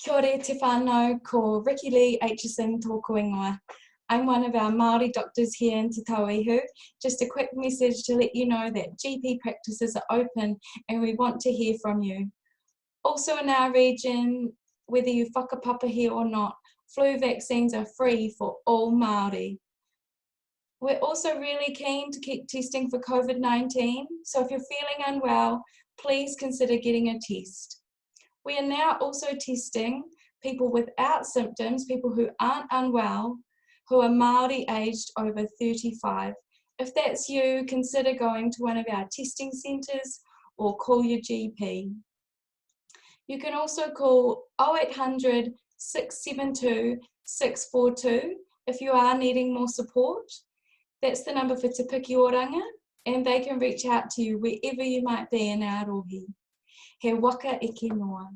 Kia ora te whānau, ko Ricki-Lea Aitchison tōku ingoa. I'm one of our Māori doctors here in Te Tauihu. Just a quick message to let you know that GP practices are open and we want to hear from you. Also in our region, whether you whakapapa here or not, flu vaccines are free for all Māori. We're also really keen to keep testing for COVID-19, so if you're feeling unwell, please consider getting a test. We are now also testing people without symptoms, people who aren't unwell, who are Māori aged over 35. If that's you, consider going to one of our testing centres or call your GP. You can also call 0800 672 642 if you are needing more support. That's the number for Te Piki Oranga, and they can reach out to you wherever you might be in Arohi. He waka eke noa.